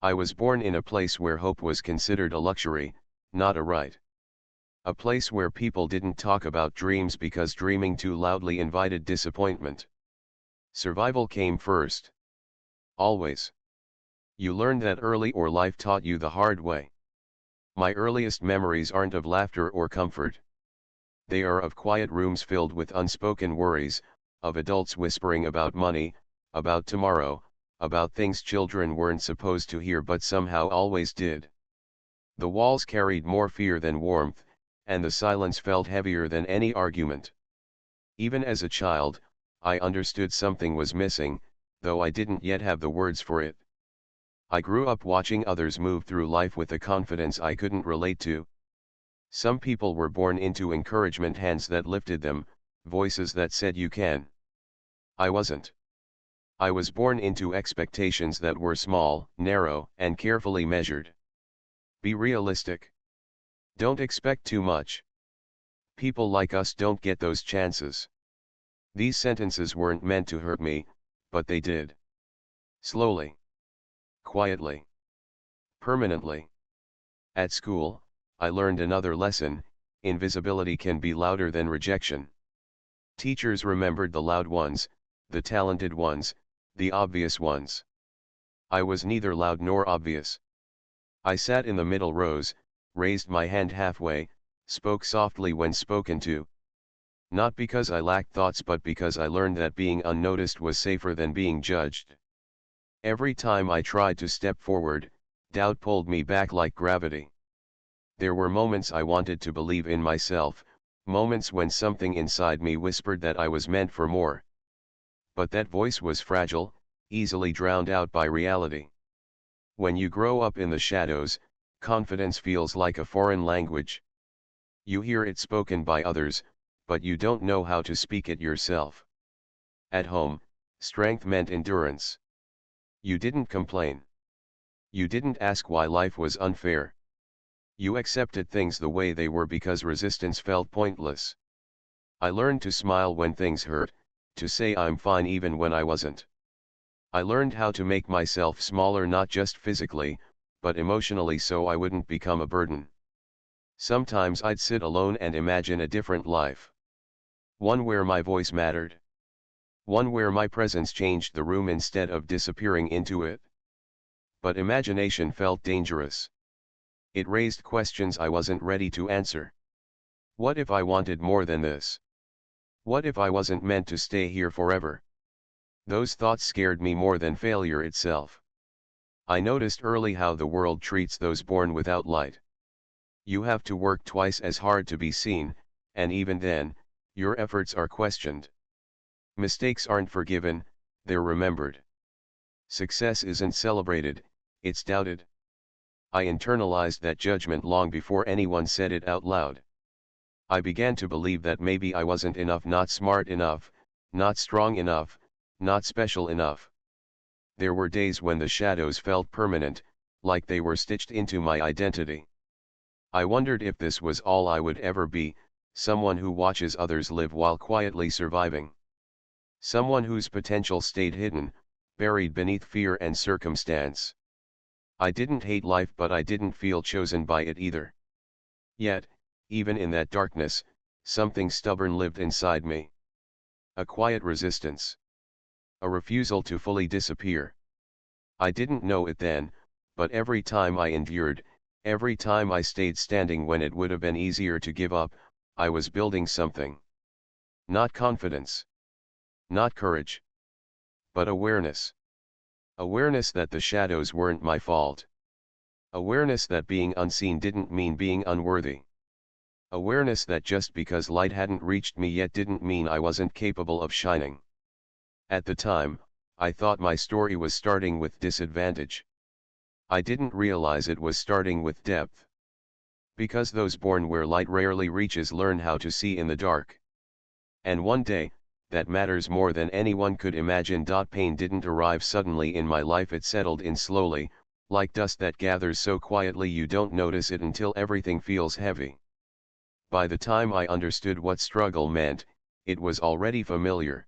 I was born in a place where hope was considered a luxury, not a right. A place where people didn't talk about dreams because dreaming too loudly invited disappointment. Survival came first. Always. You learned that early or life taught you the hard way. My earliest memories aren't of laughter or comfort. They are of quiet rooms filled with unspoken worries, of adults whispering about money, about tomorrow, about things children weren't supposed to hear but somehow always did. The walls carried more fear than warmth, and the silence felt heavier than any argument. Even as a child, I understood something was missing, though I didn't yet have the words for it. I grew up watching others move through life with a confidence I couldn't relate to. Some people were born into encouragement, hands that lifted them, voices that said you can. I wasn't. I was born into expectations that were small, narrow, and carefully measured. Be realistic. Don't expect too much. People like us don't get those chances. These sentences weren't meant to hurt me, but they did. Slowly. Quietly. Permanently. At school, I learned another lesson: invisibility can be louder than rejection. Teachers remembered the loud ones, the talented ones, the obvious ones. I was neither loud nor obvious. I sat in the middle rows, raised my hand halfway, spoke softly when spoken to. Not because I lacked thoughts but because I learned that being unnoticed was safer than being judged. Every time I tried to step forward, doubt pulled me back like gravity. There were moments I wanted to believe in myself, moments when something inside me whispered that I was meant for more. But that voice was fragile, easily drowned out by reality. When you grow up in the shadows, confidence feels like a foreign language. You hear it spoken by others, but you don't know how to speak it yourself. At home, strength meant endurance. You didn't complain. You didn't ask why life was unfair. You accepted things the way they were because resistance felt pointless. I learned to smile when things hurt, to say I'm fine even when I wasn't. I learned how to make myself smaller, not just physically, but emotionally, so I wouldn't become a burden. Sometimes I'd sit alone and imagine a different life. One where my voice mattered. One where my presence changed the room instead of disappearing into it. But imagination felt dangerous. It raised questions I wasn't ready to answer. What if I wanted more than this? What if I wasn't meant to stay here forever? Those thoughts scared me more than failure itself. I noticed early how the world treats those born without light. You have to work twice as hard to be seen, and even then, your efforts are questioned. Mistakes aren't forgiven, they're remembered. Success isn't celebrated, it's doubted. I internalized that judgment long before anyone said it out loud. I began to believe that maybe I wasn't enough, not smart enough, not strong enough, not special enough. There were days when the shadows felt permanent, like they were stitched into my identity. I wondered if this was all I would ever be, someone who watches others live while quietly surviving. Someone whose potential stayed hidden, buried beneath fear and circumstance. I didn't hate life, but I didn't feel chosen by it either. Yet, even in that darkness, something stubborn lived inside me. A quiet resistance. A refusal to fully disappear. I didn't know it then, but every time I endured, every time I stayed standing when it would have been easier to give up, I was building something. Not confidence. Not courage. But awareness. Awareness that the shadows weren't my fault. Awareness that being unseen didn't mean being unworthy. Awareness that just because light hadn't reached me yet didn't mean I wasn't capable of shining. At the time, I thought my story was starting with disadvantage. I didn't realize it was starting with depth. Because those born where light rarely reaches learn how to see in the dark. And one day, that matters more than anyone could imagine. Pain didn't arrive suddenly in my life, it settled in slowly, like dust that gathers so quietly you don't notice it until everything feels heavy. By the time I understood what struggle meant, it was already familiar.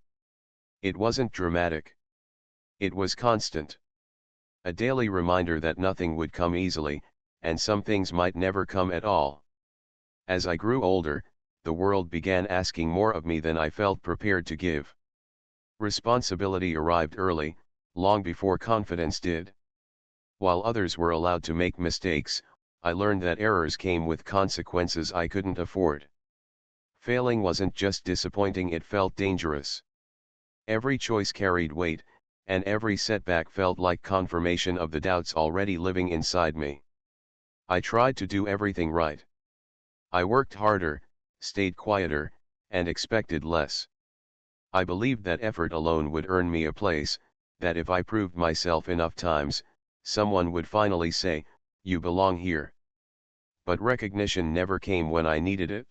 It wasn't dramatic. It was constant. A daily reminder that nothing would come easily, and some things might never come at all. As I grew older, the world began asking more of me than I felt prepared to give. Responsibility arrived early, long before confidence did. While others were allowed to make mistakes, I learned that errors came with consequences I couldn't afford. Failing wasn't just disappointing, it felt dangerous. Every choice carried weight, and every setback felt like confirmation of the doubts already living inside me. I tried to do everything right. I worked harder, stayed quieter, and expected less. I believed that effort alone would earn me a place, that if I proved myself enough times, someone would finally say, "You belong here." But recognition never came when I needed it.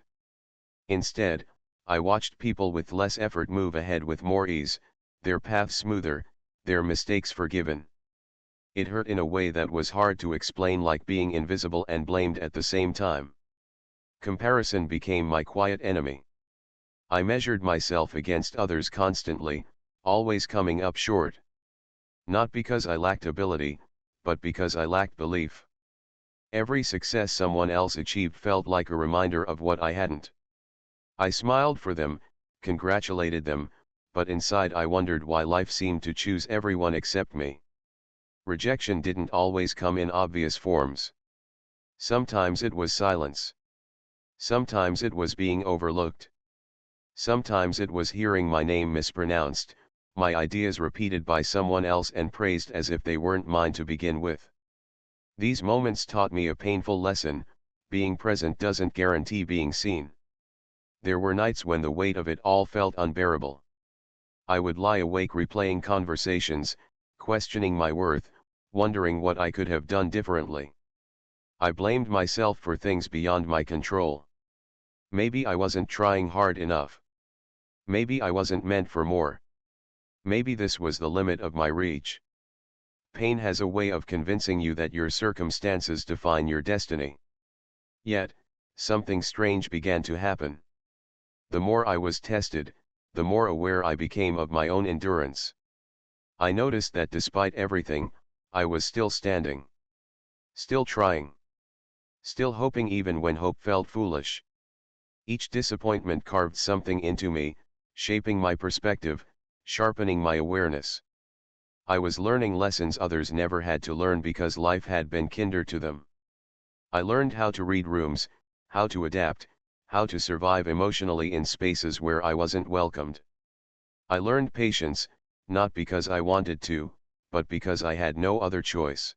Instead, I watched people with less effort move ahead with more ease, their path smoother, their mistakes forgiven. It hurt in a way that was hard to explain, like being invisible and blamed at the same time. Comparison became my quiet enemy. I measured myself against others constantly, always coming up short. Not because I lacked ability, but because I lacked belief. Every success someone else achieved felt like a reminder of what I hadn't. I smiled for them, congratulated them, but inside I wondered why life seemed to choose everyone except me. Rejection didn't always come in obvious forms. Sometimes it was silence. Sometimes it was being overlooked. Sometimes it was hearing my name mispronounced, my ideas repeated by someone else and praised as if they weren't mine to begin with. These moments taught me a painful lesson: being present doesn't guarantee being seen. There were nights when the weight of it all felt unbearable. I would lie awake replaying conversations, questioning my worth, wondering what I could have done differently. I blamed myself for things beyond my control. Maybe I wasn't trying hard enough. Maybe I wasn't meant for more. Maybe this was the limit of my reach. Pain has a way of convincing you that your circumstances define your destiny. Yet, something strange began to happen. The more I was tested, the more aware I became of my own endurance. I noticed that despite everything, I was still standing. Still trying. Still hoping even when hope felt foolish. Each disappointment carved something into me, shaping my perspective, sharpening my awareness. I was learning lessons others never had to learn because life had been kinder to them. I learned how to read rooms, how to adapt, how to survive emotionally in spaces where I wasn't welcomed. I learned patience, not because I wanted to, but because I had no other choice.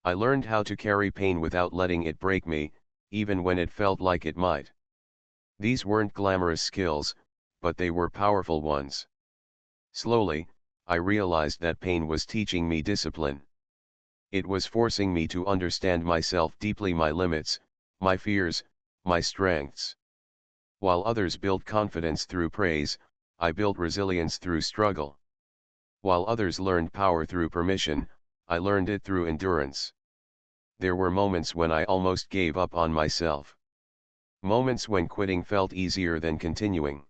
I learned how to carry pain without letting it break me, even when it felt like it might. These weren't glamorous skills, but they were powerful ones. Slowly, I realized that pain was teaching me discipline. It was forcing me to understand myself deeply, my limits, my fears, my strengths. While others built confidence through praise, I built resilience through struggle. While others learned power through permission, I learned it through endurance. There were moments when I almost gave up on myself. Moments when quitting felt easier than continuing.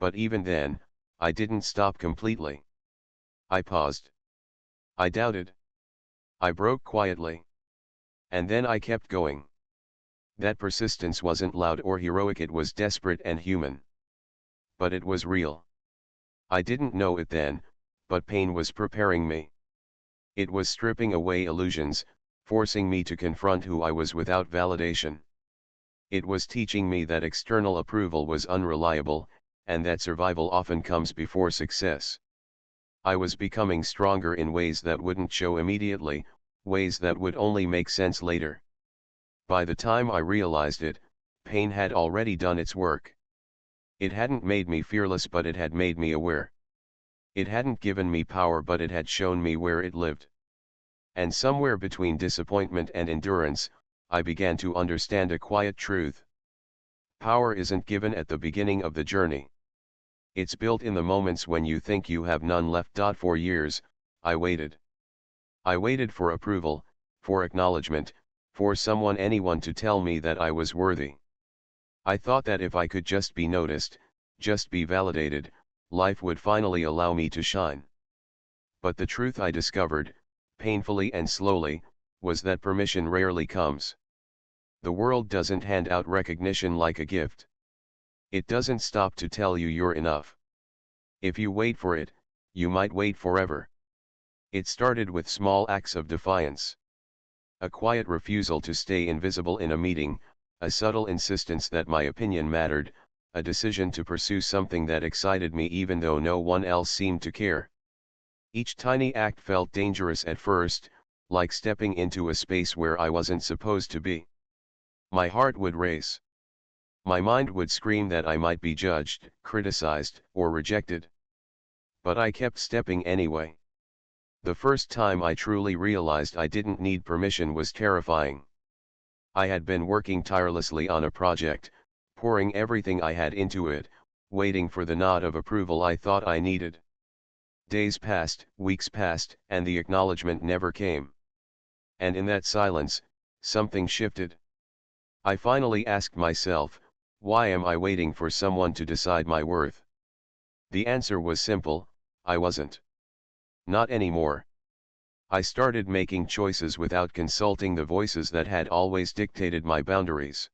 But even then, I didn't stop completely. I paused. I doubted. I broke quietly. And then I kept going. That persistence wasn't loud or heroic, it was desperate and human. But it was real. I didn't know it then, but pain was preparing me. It was stripping away illusions, forcing me to confront who I was without validation. It was teaching me that external approval was unreliable, and that survival often comes before success. I was becoming stronger in ways that wouldn't show immediately, ways that would only make sense later. By the time I realized it, pain had already done its work. It hadn't made me fearless, but it had made me aware. It hadn't given me power, but it had shown me where it lived. And somewhere between disappointment and endurance, I began to understand a quiet truth. Power isn't given at the beginning of the journey. It's built in the moments when you think you have none left. For years, I waited. I waited for approval, for acknowledgement, for anyone to tell me that I was worthy. I thought that if I could just be noticed, just be validated, life would finally allow me to shine. But the truth I discovered: painfully and slowly, was that permission rarely comes. The world doesn't hand out recognition like a gift. It doesn't stop to tell you you're enough. If you wait for it, you might wait forever. It started with small acts of defiance. A quiet refusal to stay invisible in a meeting, a subtle insistence that my opinion mattered, a decision to pursue something that excited me even though no one else seemed to care. Each tiny act felt dangerous at first, like stepping into a space where I wasn't supposed to be. My heart would race. My mind would scream that I might be judged, criticized, or rejected. But I kept stepping anyway. The first time I truly realized I didn't need permission was terrifying. I had been working tirelessly on a project, pouring everything I had into it, waiting for the nod of approval I thought I needed. Days passed, weeks passed, and the acknowledgement never came. And in that silence, something shifted. I finally asked myself, why am I waiting for someone to decide my worth? The answer was simple, I wasn't. Not anymore. I started making choices without consulting the voices that had always dictated my boundaries.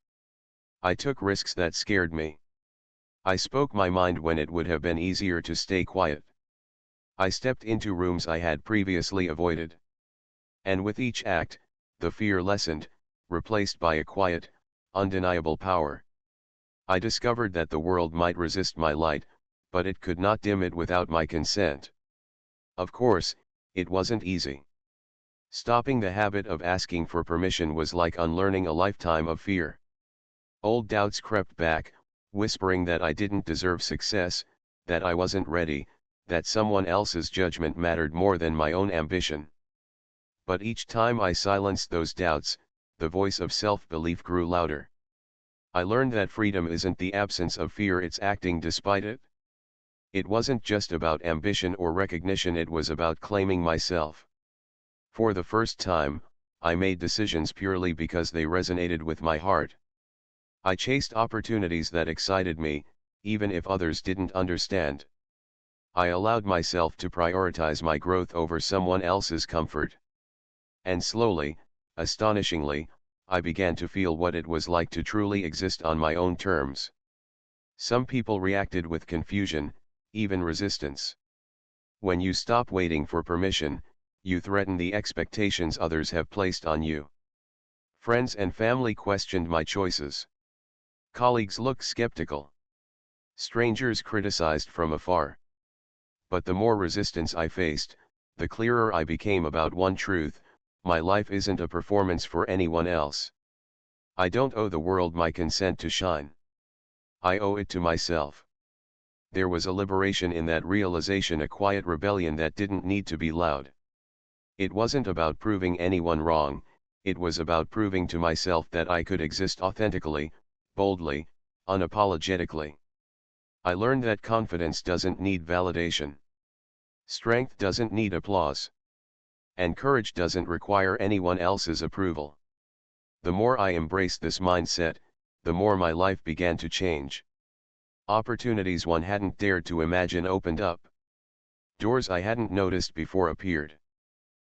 I took risks that scared me. I spoke my mind when it would have been easier to stay quiet. I stepped into rooms I had previously avoided. And with each act, the fear lessened, replaced by a quiet, undeniable power. I discovered that the world might resist my light, but it could not dim it without my consent. Of course, it wasn't easy. Stopping the habit of asking for permission was like unlearning a lifetime of fear. Old doubts crept back, whispering that I didn't deserve success, that I wasn't ready, that someone else's judgment mattered more than my own ambition. But each time I silenced those doubts, the voice of self-belief grew louder. I learned that freedom isn't the absence of fear, it's acting despite it. It wasn't just about ambition or recognition, it was about claiming myself. For the first time, I made decisions purely because they resonated with my heart. I chased opportunities that excited me, even if others didn't understand. I allowed myself to prioritize my growth over someone else's comfort. And slowly, astonishingly, I began to feel what it was like to truly exist on my own terms. Some people reacted with confusion, even resistance. When you stop waiting for permission, you threaten the expectations others have placed on you. Friends and family questioned my choices. Colleagues looked skeptical. Strangers criticized from afar. But the more resistance I faced, the clearer I became about one truth: my life isn't a performance for anyone else. I don't owe the world my consent to shine. I owe it to myself. There was a liberation in that realization, a quiet rebellion that didn't need to be loud. It wasn't about proving anyone wrong, it was about proving to myself that I could exist authentically, boldly, unapologetically. I learned that confidence doesn't need validation. Strength doesn't need applause. And courage doesn't require anyone else's approval. The more I embraced this mindset, the more my life began to change. Opportunities one hadn't dared to imagine opened up. Doors I hadn't noticed before appeared.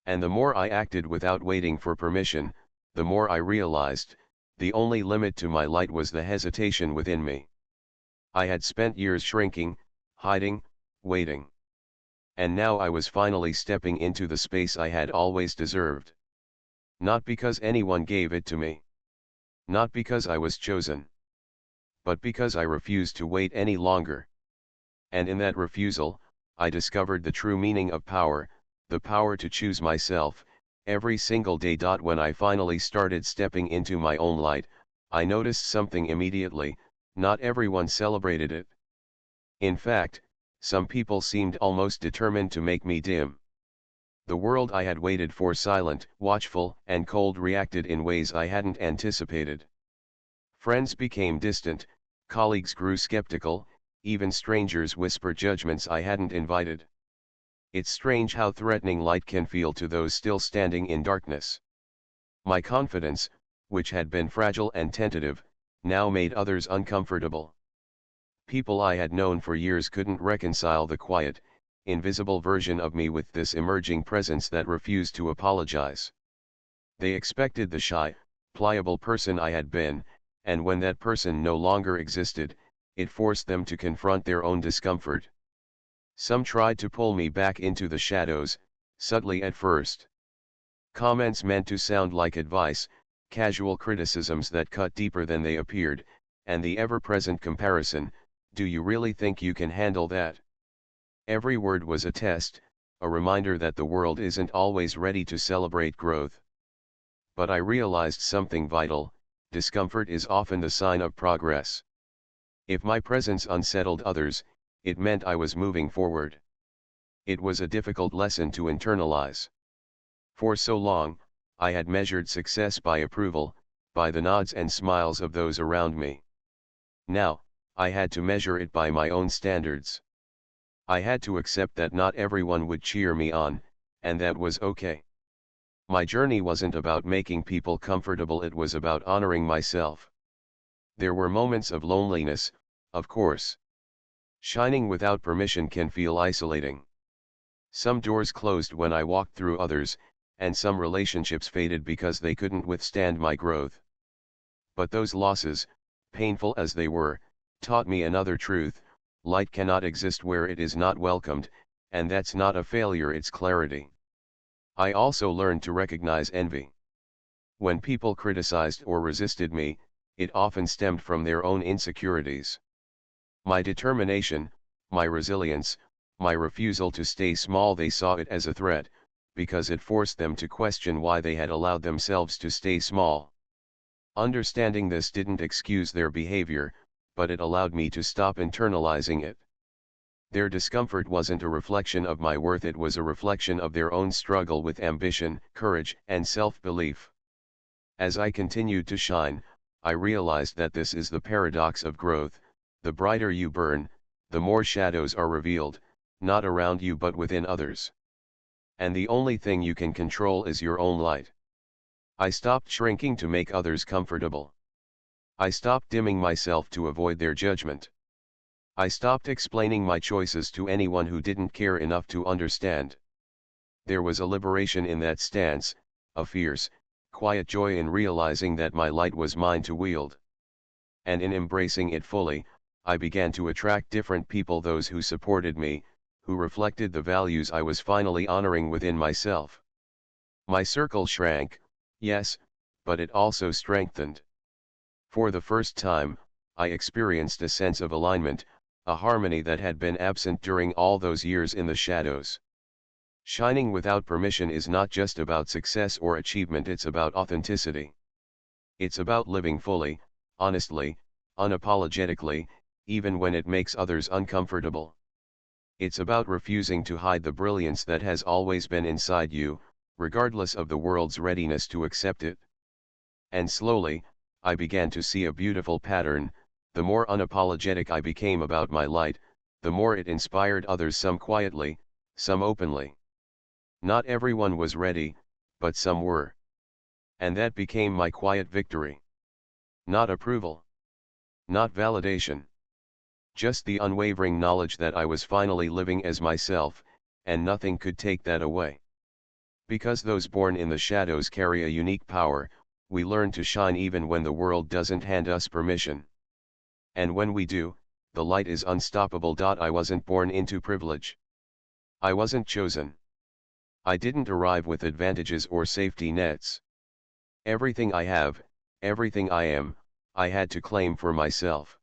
And the more I acted without waiting for permission, the more I realized, the only limit to my light was the hesitation within me. I had spent years shrinking, hiding, waiting. And now I was finally stepping into the space I had always deserved. Not because anyone gave it to me. Not because I was chosen. But because I refused to wait any longer. And in that refusal, I discovered the true meaning of power, the power to choose myself, every single day. When I finally started stepping into my own light, I noticed something immediately: not everyone celebrated it. In fact, some people seemed almost determined to make me dim. The world I had waited for, silent, watchful, and cold, reacted in ways I hadn't anticipated. Friends became distant, colleagues grew skeptical, even strangers whispered judgments I hadn't invited. It's strange how threatening light can feel to those still standing in darkness. My confidence, which had been fragile and tentative, now made others uncomfortable. People I had known for years couldn't reconcile the quiet, invisible version of me with this emerging presence that refused to apologize. They expected the shy, pliable person I had been, and when that person no longer existed, it forced them to confront their own discomfort. Some tried to pull me back into the shadows, subtly at first. Comments meant to sound like advice, casual criticisms that cut deeper than they appeared, and the ever-present comparison, "Do you really think you can handle that?" Every word was a test, a reminder that the world isn't always ready to celebrate growth. But I realized something vital: discomfort is often the sign of progress. If my presence unsettled others, it meant I was moving forward. It was a difficult lesson to internalize. For so long, I had measured success by approval, by the nods and smiles of those around me. Now, I had to measure it by my own standards. I had to accept that not everyone would cheer me on, and that was okay. My journey wasn't about making people comfortable, it was about honoring myself. There were moments of loneliness, of course. Shining without permission can feel isolating. Some doors closed when I walked through others, and some relationships faded because they couldn't withstand my growth. But those losses, painful as they were, taught me another truth: light cannot exist where it is not welcomed, and that's not a failure, it's clarity. I also learned to recognize envy. When people criticized or resisted me, it often stemmed from their own insecurities. My determination, my resilience, my refusal to stay small, they saw it as a threat, because it forced them to question why they had allowed themselves to stay small. Understanding this didn't excuse their behavior, but it allowed me to stop internalizing it. Their discomfort wasn't a reflection of my worth, it was a reflection of their own struggle with ambition, courage, and self-belief. As I continued to shine, I realized that this is the paradox of growth: the brighter you burn, the more shadows are revealed, not around you but within others. And the only thing you can control is your own light. I stopped shrinking to make others comfortable. I stopped dimming myself to avoid their judgment. I stopped explaining my choices to anyone who didn't care enough to understand. There was a liberation in that stance, a fierce, quiet joy in realizing that my light was mine to wield. And in embracing it fully, I began to attract different people, those who supported me, who reflected the values I was finally honoring within myself. My circle shrank, yes, but it also strengthened. For the first time, I experienced a sense of alignment, a harmony that had been absent during all those years in the shadows. Shining without permission is not just about success or achievement, it's about authenticity. It's about living fully, honestly, unapologetically, even when it makes others uncomfortable. It's about refusing to hide the brilliance that has always been inside you, regardless of the world's readiness to accept it. And slowly, I began to see a beautiful pattern: the more unapologetic I became about my light, the more it inspired others, some quietly, some openly. Not everyone was ready, but some were. And that became my quiet victory. Not approval. Not validation. Just the unwavering knowledge that I was finally living as myself, and nothing could take that away. Because those born in the shadows carry a unique power, we learn to shine even when the world doesn't hand us permission. And when we do, the light is unstoppable. I wasn't born into privilege. I wasn't chosen. I didn't arrive with advantages or safety nets. Everything I have, everything I am, I had to claim for myself.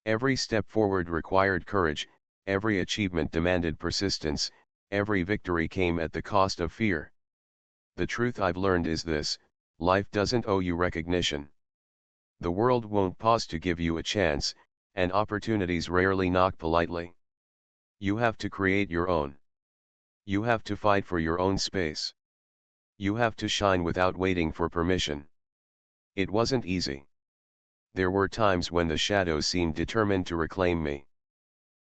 Every step forward required courage, every achievement demanded persistence, every victory came at the cost of fear. The truth I've learned is this: life doesn't owe you recognition. The world won't pause to give you a chance, and opportunities rarely knock politely. You have to create your own. You have to fight for your own space. You have to shine without waiting for permission. It wasn't easy. There were times when the shadows seemed determined to reclaim me.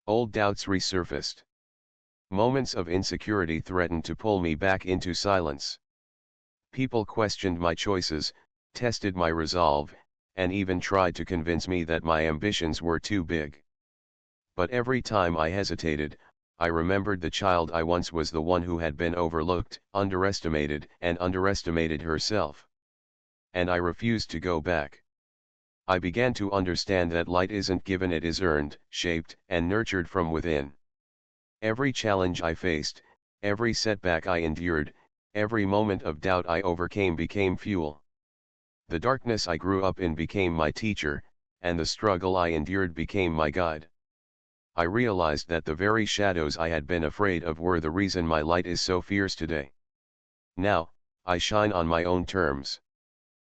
Old doubts resurfaced. Moments of insecurity threatened to pull me back into silence. People questioned my choices, tested my resolve, and even tried to convince me that my ambitions were too big. But every time I hesitated, I remembered the child I once was, the one who had been overlooked, underestimated, and underestimated herself. And I refused to go back. I began to understand that light isn't given, it is earned, shaped, and nurtured from within. Every challenge I faced, every setback I endured, every moment of doubt I overcame became fuel. The darkness I grew up in became my teacher, and the struggle I endured became my guide. I realized that the very shadows I had been afraid of were the reason my light is so fierce today. Now, I shine on my own terms.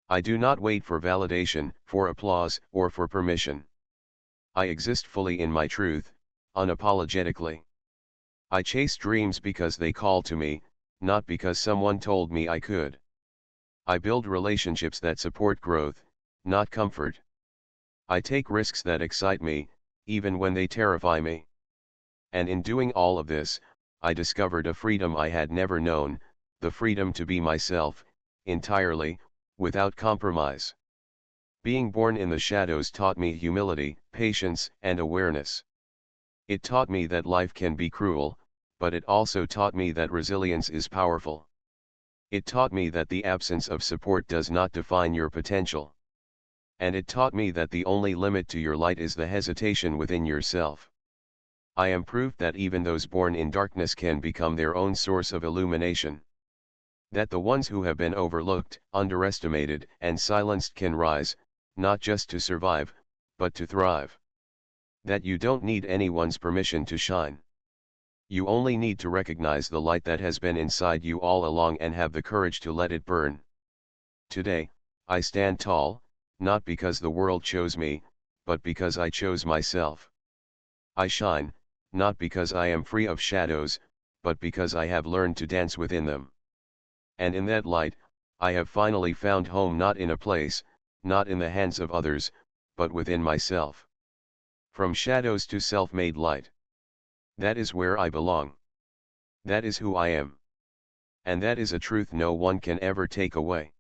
I do not wait for validation, for applause, or for permission. I exist fully in my truth, unapologetically. I chase dreams because they call to me, not because someone told me I could. I build relationships that support growth, not comfort. I take risks that excite me, even when they terrify me. And in doing all of this, I discovered a freedom I had never known, the freedom to be myself, entirely, without compromise. Being born in the shadows taught me humility, patience, and awareness. It taught me that life can be cruel, but it also taught me that resilience is powerful. It taught me that the absence of support does not define your potential. And it taught me that the only limit to your light is the hesitation within yourself. I am proof that even those born in darkness can become their own source of illumination. That the ones who have been overlooked, underestimated, and silenced can rise, not just to survive, but to thrive. That you don't need anyone's permission to shine. You only need to recognize the light that has been inside you all along and have the courage to let it burn. Today, I stand tall, not because the world chose me, but because I chose myself. I shine, not because I am free of shadows, but because I have learned to dance within them. And in that light, I have finally found home, not in a place, not in the hands of others, but within myself. From shadows to self-made light. That is where I belong. That is who I am. And that is a truth no one can ever take away.